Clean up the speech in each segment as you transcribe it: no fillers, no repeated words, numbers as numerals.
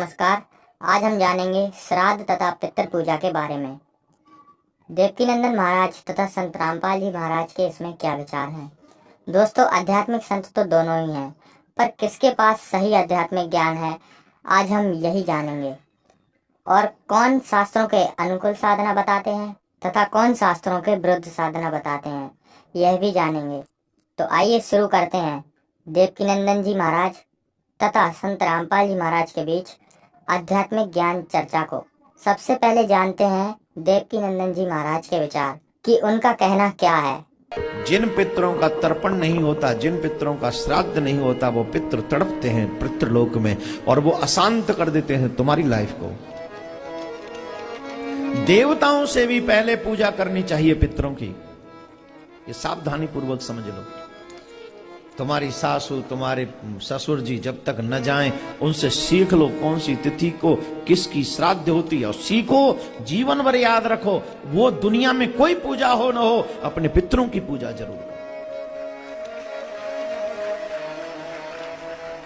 नमस्कार। आज हम जानेंगे श्राद्ध तथा पितृ पूजा के बारे में। देवकीनंदन महाराज तथा संत रामपाल जी महाराज के इसमें क्या विचार हैं। दोस्तों, आध्यात्मिक संत तो दोनों ही हैं, पर किसके पास सही आध्यात्मिक ज्ञान है, आज हम यही जानेंगे। और कौन शास्त्रों के अनुकूल साधना बताते हैं तथा कौन शास्त्रों के विरुद्ध साधना बताते हैं, यह भी जानेंगे। तो आइए शुरू करते हैं देवकीनंदन जी महाराज तथा संत रामपाल जी महाराज के बीच आध्यात्मिक ज्ञान चर्चा को। सबसे पहले जानते हैं देवकीनंदन जी महाराज के विचार कि उनका कहना क्या है। जिन पितरों का तर्पण नहीं होता, जिन पितरों का श्राद्ध नहीं होता, वो पितृ तड़पते हैं पितृलोक में और वो अशांत कर देते हैं तुम्हारी लाइफ को। देवताओं से भी पहले पूजा करनी चाहिए पितरों की, ये सावधानी पूर्वक समझ लो। तुम्हारी सासू, तुम्हारे ससुर जी जब तक न जाएं, उनसे सीख लो कौन सी तिथि को किसकी श्राद्ध होती है, और सीखो, जीवन भर याद रखो। वो दुनिया में कोई पूजा हो न हो, अपने पितरों की पूजा जरूर करो।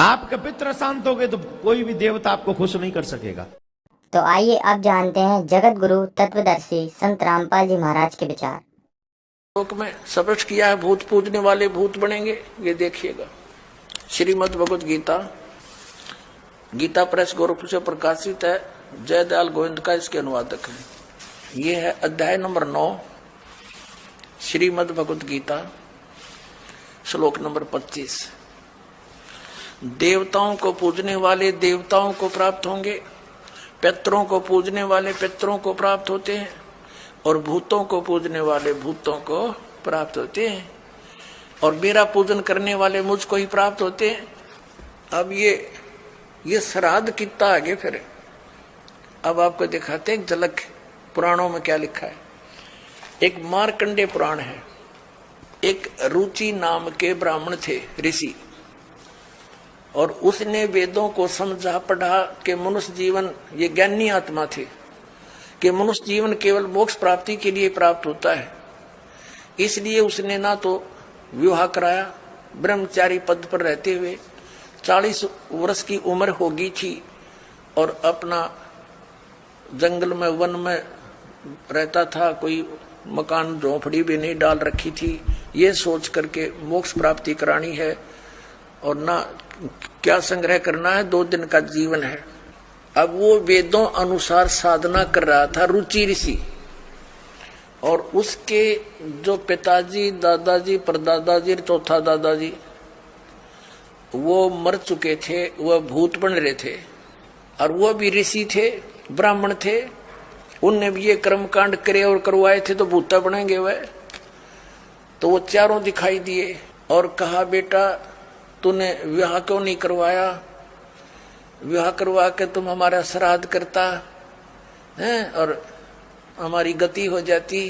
आपके पितृ शांत हो गए तो कोई भी देवता आपको खुश नहीं कर सकेगा। तो आइए अब जानते हैं जगत गुरु तत्वदर्शी संत रामपाल जी महाराज के विचार। लोक में स्पष्ट किया है, भूत पूजने वाले भूत बनेंगे। ये देखिएगा, श्रीमद् भगवत गीता, गीता प्रेस गोरखपुर से प्रकाशित है, जयदयाल गोविंद का इसके अनुवादक है। ये है अध्याय नंबर 9, श्रीमद् भगवत गीता, श्लोक नंबर 25। देवताओं को पूजने वाले देवताओं को प्राप्त होंगे, पितरों को पूजने वाले पितरों को प्राप्त होते हैं, और भूतों को पूजने वाले भूतों को प्राप्त होते हैं, और मेरा पूजन करने वाले मुझको ही प्राप्त होते हैं। अब ये श्राद्ध कितना आगे फिर अब आपको दिखाते हैं झलक पुराणों में क्या लिखा है। एक मार्कंडेय पुराण है। एक रुचि नाम के ब्राह्मण थे, ऋषि, और उसने वेदों को समझा पढ़ा कि मनुष्य जीवन, ये ज्ञानी आत्मा थे कि मनुष्य जीवन केवल मोक्ष प्राप्ति के लिए प्राप्त होता है। इसलिए उसने ना तो विवाह कराया, ब्रह्मचारी पद पर रहते हुए 40 वर्ष की उम्र होगी थी, और अपना जंगल में वन में रहता था, कोई मकान झोंपड़ी भी नहीं डाल रखी थी, ये सोच करके मोक्ष प्राप्ति करानी है और ना क्या संग्रह करना है, 2 दिन का जीवन है। अब वो वेदों अनुसार साधना कर रहा था, रुचि ऋषि, और उसके जो पिताजी, दादाजी, परदादाजी, चौथा दादाजी, वो मर चुके थे, वह भूत बन रहे थे, और वह भी ऋषि थे, ब्राह्मण थे। उनने भी ये कर्म कांड करे और करवाए थे, तो भूता बनेंगे वह। तो वो चारों दिखाई दिए और कहा, बेटा तूने विवाह क्यों नहीं करवाया, विवाह करवा के तुम हमारा श्राद्ध करता है और हमारी गति हो जाती।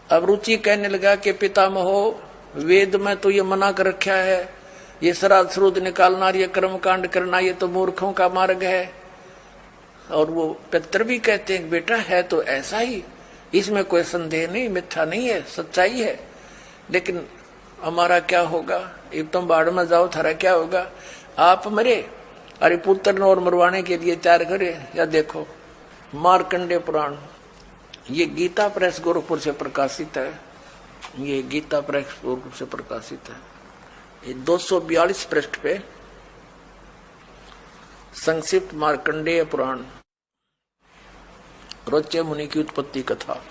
अब रुचि कहने लगा कि पितामहो, वेद में तो ये मना कर रखा है, ये श्राद्ध श्रुद्ध निकालना, ये कर्म कांड करना, ये तो मूर्खों का मार्ग है। और वो पितर भी कहते हैं, बेटा है तो ऐसा ही, इसमें कोई संदेह नहीं, मिथ्या नहीं है, सच्चाई है। लेकिन हमारा क्या होगा, एक तुम बाढ़ में जाओ, थारा क्या होगा, आप मरे, अरे पुत्र और मरवाने के लिए तैयार करे। या देखो मार्कंडेय पुराण, ये गीता प्रेस गोरखपुर से प्रकाशित है, ये गीता प्रेस गोरखपुर से प्रकाशित है। ये 242 पृष्ठ पे संक्षिप्त मार्कंडेय पुराण, रोच्य मुनि की उत्पत्ति कथा।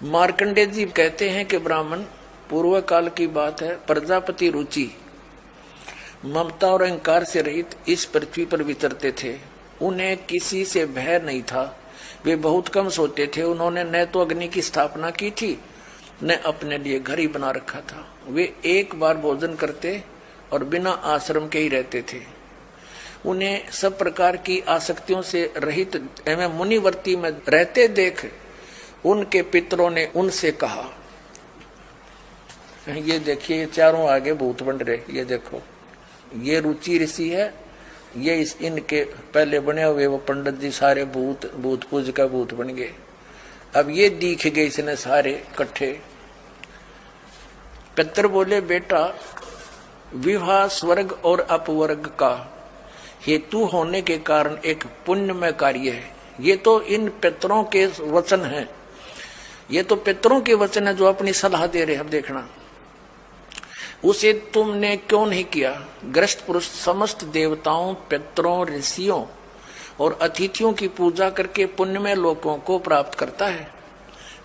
मार्कंडेय जी कहते हैं कि ब्राह्मण, पूर्व काल की बात है, प्रजापति रुचि ममता और अहंकार से रहित इस पृथ्वी पर विचरते थे। उन्हें किसी से भय नहीं था, वे बहुत कम सोते थे। उन्होंने न तो अग्नि की स्थापना की थी, न अपने लिए घर ही बना रखा था। वे एक बार भोजन करते और बिना आश्रम के ही रहते थे। उन्हें सब प्रकार की आसक्तियों से रहित एवं मुनिवर्ती में रहते देख उनके पितरों ने उनसे कहा, ये देखिए चारों आगे भूत बन रहे, ये देखो, ये रुचि ऋषि है, ये इनके पहले बने हुए वो पंडित जी सारे भूत पूज का भूत बन गए। अब ये दिख गए इसने सारे इकट्ठे। पितर बोले, बेटा विवाह स्वर्ग और अपवर्ग का हेतु होने के कारण एक पुण्यमय कार्य है। ये तो इन पितरों के वचन हैं, ये तो पितरों के वचन है जो अपनी सलाह दे रहे हैं। अब देखना, उसे तुमने क्यों नहीं किया। ग्रस्त पुरुष समस्त देवताओं, पितरों, ऋषियों और अतिथियों की पूजा करके पुण्यमय लोकों को प्राप्त करता है।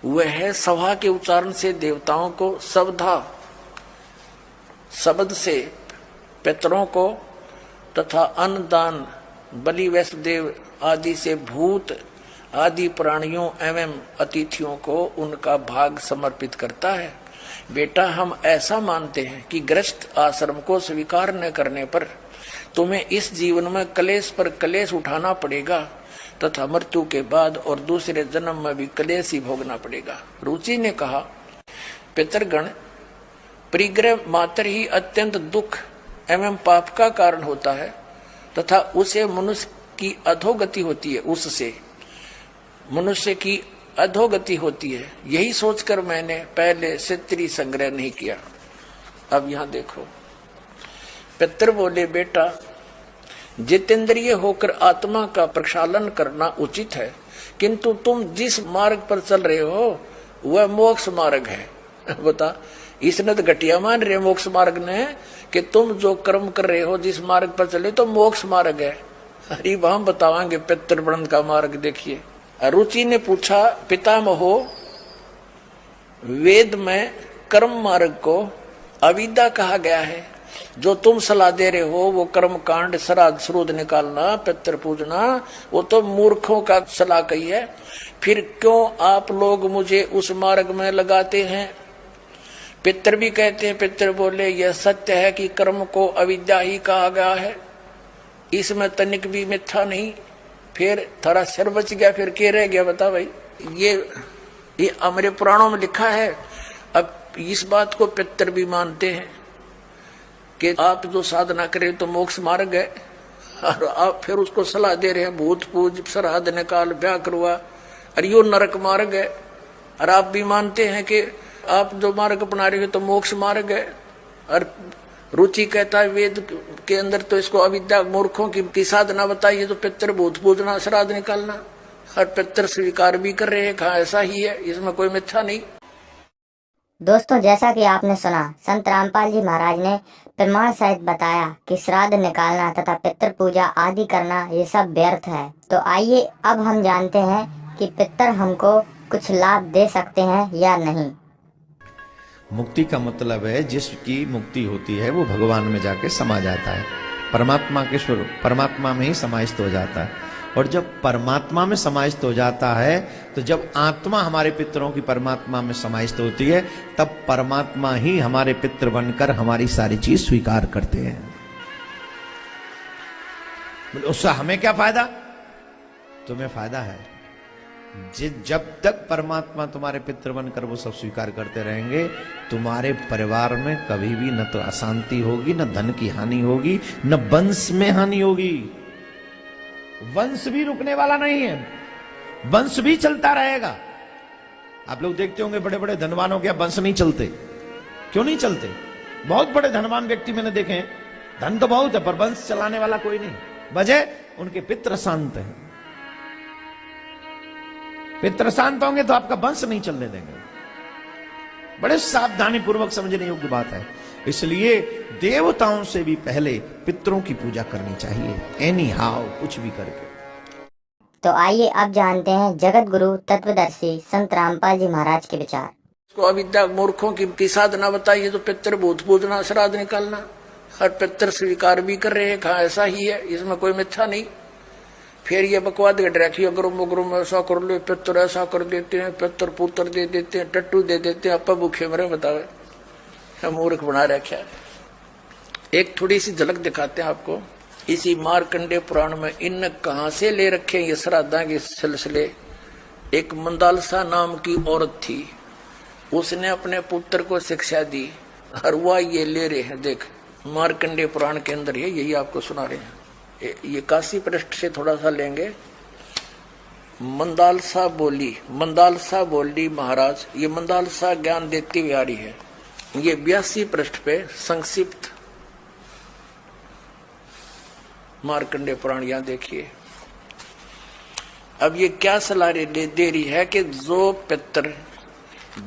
वह सभा के उच्चारण से देवताओं को, सवधा शब्द से पितरों को तथा अन्नदान, बलि, वैष्णदेव आदि से भूत आदि प्राणियों एवं अतिथियों को उनका भाग समर्पित करता है। बेटा, हम ऐसा मानते हैं कि गृहस्थ आश्रम को स्वीकार न करने पर तुम्हें इस जीवन में कलेश पर कलेश उठाना पड़ेगा तथा मृत्यु के बाद और दूसरे जन्म में भी कलेश ही भोगना पड़ेगा। रुचि ने कहा, पितरगण, परिग्रह मात्र ही अत्यंत दुख एवं पाप का कारण होता है तथा उसे मनुष्य की अधोगति होती है, उससे मनुष्य की अधोगति होती है। यही सोचकर मैंने पहले स्त्री संग्रह नहीं किया। अब यहां देखो, पितर बोले, बेटा, जितेंद्रिय होकर आत्मा का प्रक्षालन करना उचित है, किंतु तुम जिस मार्ग पर चल रहे हो वह मोक्ष मार्ग है। बता, इसने तो घटिया मान रहे मोक्ष मार्ग ने कि तुम जो कर्म कर रहे हो, जिस मार्ग पर चले तो मोक्ष मार्ग है। अरे हम बतावांगे पितृवृंद का मार्ग। देखिए, रुचि ने पूछा, पितामहो, वेद में कर्म मार्ग को अविद्या कहा गया है, जो तुम सलाह दे रहे हो वो कर्म कांड, श्राद्ध श्रुद्ध निकालना, पितृ पूजना, वो तो मूर्खों का सलाह कही है। फिर क्यों आप लोग मुझे उस मार्ग में लगाते हैं। पितृ भी कहते हैं। पितृ बोले, यह सत्य है कि कर्म को अविद्या ही कहा गया है, इसमें तनिक भी मिथ्या नहीं। फिर थोड़ा सिर बच गया, फिर क्या रह गया बता भाई। ये हमारे पुराणों में लिखा है। अब इस बात को पितर भी मानते हैं कि आप जो साधना करें तो मोक्ष मार्ग है, और आप फिर उसको सलाह दे रहे हैं भूत पूज, श्राद्ध निकाल, ब्याह करवा, और यो नरक मार्ग है। और आप भी मानते हैं कि आप जो मार्ग अपना रहे हो तो मोक्ष मार्ग है। और रुचि कहता है वेद के अंदर तो इसको अविद्या मूर्खों की साधना बताइए, तो पितर भूत पूजना, श्राद्ध निकालना, और पितर स्वीकार भी कर रहे हैं। कहा ऐसा ही है, इसमें कोई मिथ्या नहीं। दोस्तों, जैसा कि आपने सुना, संत रामपाल जी महाराज ने प्रमाण सहित बताया कि श्राद्ध निकालना तथा पितृ पूजा आदि करना ये सब व्यर्थ है। तो आइए अब हम जानते हैं कि पितर हमको कुछ लाभ दे सकते हैं या नहीं। मुक्ति का मतलब है जिसकी मुक्ति होती है वो भगवान में जाके समा जाता है, परमात्मा के स्वरूप, परमात्मा में ही समाहित हो जाता है। और जब परमात्मा में समाहित हो जाता है, तो जब आत्मा हमारे पितरों की परमात्मा में समाहित होती है, तब परमात्मा ही हमारे पितर बनकर हमारी सारी चीज स्वीकार करते हैं। उससे हमें क्या फायदा? तुम्हें फायदा है। जब तक परमात्मा तुम्हारे पितर बनकर वो सब स्वीकार करते रहेंगे, तुम्हारे परिवार में कभी भी न तो अशांति होगी, न धन की हानि होगी, न वंश में हानि होगी। वंश भी रुकने वाला नहीं है, वंश भी चलता रहेगा। आप लोग देखते होंगे बड़े बड़े धनवानों के वंश नहीं चलते। क्यों नहीं चलते? बहुत बड़े धनवान व्यक्ति मैंने देखे हैं, धन तो बहुत है पर वंश चलाने वाला कोई नहीं। वजह, उनके पितर शांत हैं। पितर शांत होंगे तो आपका वंश नहीं चलने देंगे। बड़े सावधानी पूर्वक समझने योग्य बात है। इसलिए देवताओं से भी पहले पितरों की पूजा करनी चाहिए, एनी हाउ, कुछ भी करके। तो आइए अब जानते हैं जगत गुरु तत्वदर्शी संत रामपाल जी महाराज के विचार। को अविद्या मूर्खों की साधना बताइए, तो पितर भूत पूजना, श्राद्ध निकालना, और पितर स्वीकार भी कर रहे हैं। कहा ऐसा ही है, इसमें कोई मिथ्या नहीं। फिर ये बकवाद घट रखी, अग्रुम ऐसा कर लो, पितर ऐसा कर देते हैं, पितर पुत्र दे देते हैं, टट्टू दे देते हैं, अपा भूखे मरे, बतावे मूर्ख बना रखा है। एक थोड़ी सी झलक दिखाते हैं आपको इसी मार्कंडे पुराण में। इन कहां से ले रखे ये श्राद्धा के सिलसिले। एक मंदालसा नाम की औरत थी, उसने अपने पुत्र को शिक्षा दी, और वह ये ले रहे हैं। देख, मार्कंडे पुराण के अंदर है, यही आपको सुना रहे हैं। ये 81 पृष्ठ से थोड़ा सा लेंगे। मंदालसा बोली महाराज, ये मंदालसा ज्ञान देती बिहारी है। ये 82 पृष्ठ पे संक्षिप्त मार्कंडे पुराण यहाँ देखिए। अब ये क्या सलाह दे रही है कि जो पितर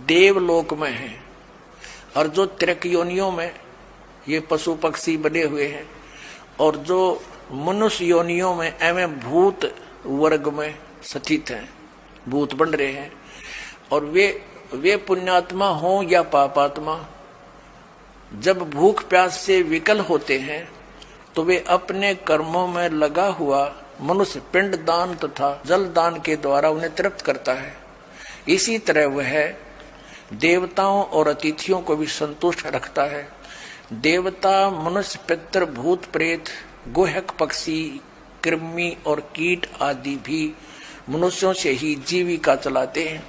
देवलोक में है और जो त्रिक योनियों में ये पशु पक्षी बने हुए हैं और जो मनुष्य योनियों में एवं भूत वर्ग में स्थित हैं, भूत बन रहे हैं, और वे पुण्यात्मा हों या पापात्मा, जब भूख प्यास से विकल होते हैं तो वे अपने कर्मों में लगा हुआ मनुष्य पिंड दान तथा जल दान के द्वारा उन्हें तृप्त करता है। इसी तरह वह देवताओं और अतिथियों को भी संतुष्ट रखता है। देवता, मनुष्य, पितर, भूत, प्रेत, गुहक, पक्षी, कृमि और कीट आदि भी मनुष्यों से ही जीविका चलाते हैं।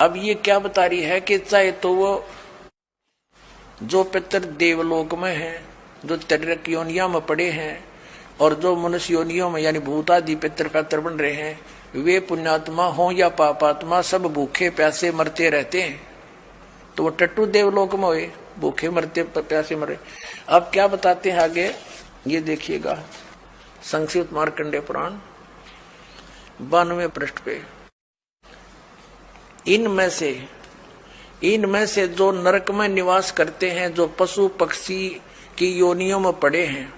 अब ये क्या बता रही है कि चाहे तो वो जो पितर देवलोक में हैं, जो त्रिक योनियों में पड़े हैं, और जो मनुष्य योनियों में यानी भूत आदि पितर पैतर बन रहे हैं, वे पुण्यात्मा हों या पापात्मा, सब भूखे प्यासे मरते रहते हैं। तो वो टट्टू देवलोक में हुए, भूखे मरते प्यासे मरे। अब क्या बताते हैं आगे, ये देखिएगा संक्षिप्त मार्कंडेय पुराण 92वें पृष्ठ पे। इनमें से जो नरक में निवास करते हैं, जो पशु पक्षी की योनियों में पड़े हैं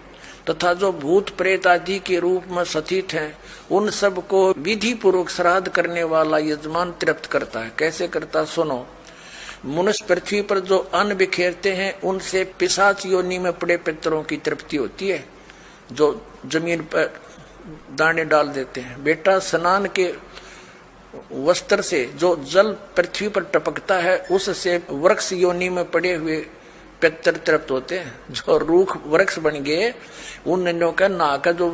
तथा जो भूत प्रेत आदि के रूप में स्थित हैं, उन सब को विधि पूर्वक श्राद्ध करने वाला यजमान तृप्त करता है। कैसे करता, सुनो। मनुष्य पृथ्वी पर जो अन्न बिखेरते हैं, उनसे पिशाच योनि में पड़े पितरों की तृप्ति होती है, जो जमीन पर दाने डाल देते हैं। बेटा, स्नान के वस्त्र से जो जल पृथ्वी पर टपकता है, उससे वृक्ष योनि में पड़े हुए पितर तृप्त होते हैं। जो रूख वृक्ष बन गए, उन नन्यों का नहा का जो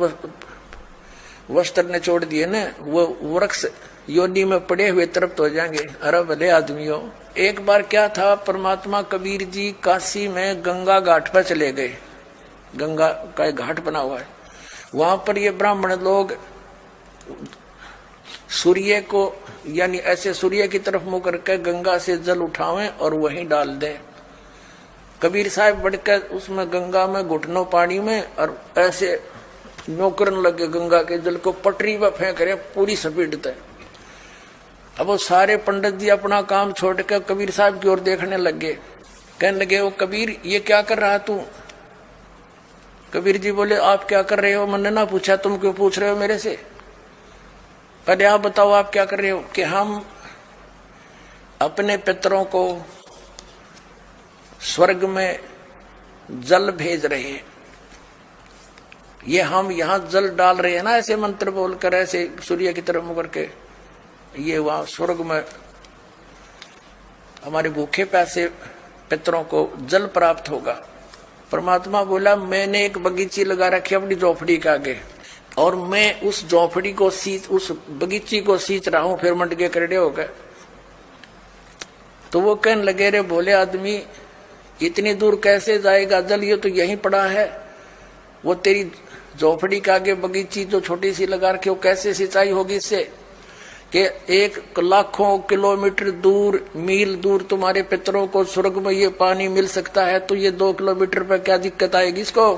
वस्त्र ने छोड़ दिए ना, वो वृक्ष योनि में पड़े हुए तृप्त हो जाएंगे। अरे भले आदमियों, एक बार क्या था, परमात्मा कबीर जी काशी में गंगा घाट पर चले गए। गंगा का एक घाट बना हुआ है, वहां पर ये ब्राह्मण लोग सूर्य को यानी ऐसे सूर्य की तरफ मुंह करके गंगा से जल उठावें और वहीं डाल दें। कबीर साहब बढ़कर उसमें गंगा में घुटनों पानी में और ऐसे नौकरन लगे, गंगा के जल को पटरी पर फेंक रहे पूरी स्पीड। अब वो सारे पंडित जी अपना काम छोड़कर कबीर साहब की ओर देखने लगे, कहने लगे, वो कबीर ये क्या कर रहा तू? कबीर जी बोले, आप क्या कर रहे हो? मैंने ना पूछा, तुम क्यों पूछ रहे हो मेरे से? पहले आप बताओ आप क्या कर रहे हो? कि हम अपने पितरों को स्वर्ग में जल भेज रहे हैं। ये हम यहाँ जल डाल रहे हैं ना, ऐसे मंत्र बोलकर, ऐसे सूर्य की तरफ मुकर के, ये वहां स्वर्ग में हमारे भूखे प्यासे पितरों को जल प्राप्त होगा। परमात्मा बोला, मैंने एक बगीची लगा रखी अपनी झोपड़ी के आगे, और मैं उस झोपड़ी को उस बगीची को सींच रहा हूं। फिर मंड के करड़े हो गए। तो वो कहने लगे, रे भोले आदमी, इतनी दूर कैसे जाएगा जल? ये तो यहीं पड़ा है। वो तेरी झोपड़ी के आगे बगीची जो छोटी सी लगा रखी, वो कैसे सिंचाई होगी इससे? कि 1 लाखों किलोमीटर दूर, मील दूर तुम्हारे पितरों को स्वर्ग में ये पानी मिल सकता है, तो ये 2 किलोमीटर पर क्या दिक्कत आएगी इसको?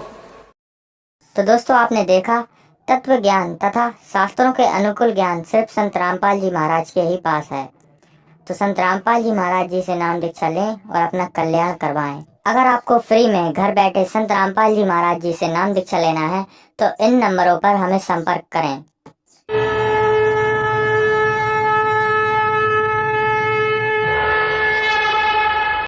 तो दोस्तों, आपने देखा, तत्व ज्ञान तथा शास्त्रों के अनुकूल ज्ञान सिर्फ संत रामपाल जी महाराज के ही पास है। तो संत रामपाल जी महाराज जी से नाम दीक्षा लें और अपना कल्याण करवाएं। अगर आपको फ्री में घर बैठे संत रामपाल जी महाराज जी से नाम दीक्षा लेना है तो इन नंबरों पर हमें संपर्क करें।